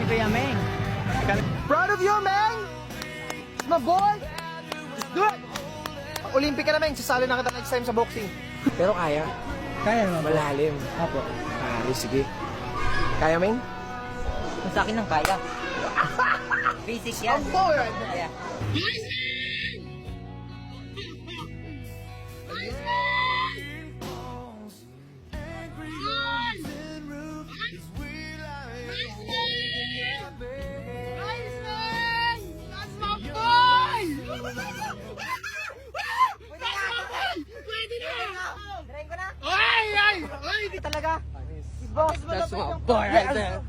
Kuya Meng. Proud of you, Meng! It's my boy! Let's do it! Olympic ka na, Meng. Sasali na kita next time sa boxing. Pero kaya. Kaya naman po. Malalim. Apo. Sige. Kaya, Ming? Kung sa akin lang kaya. Basic yan. Ang boy! Kaya. Talaga? That's my boy right there.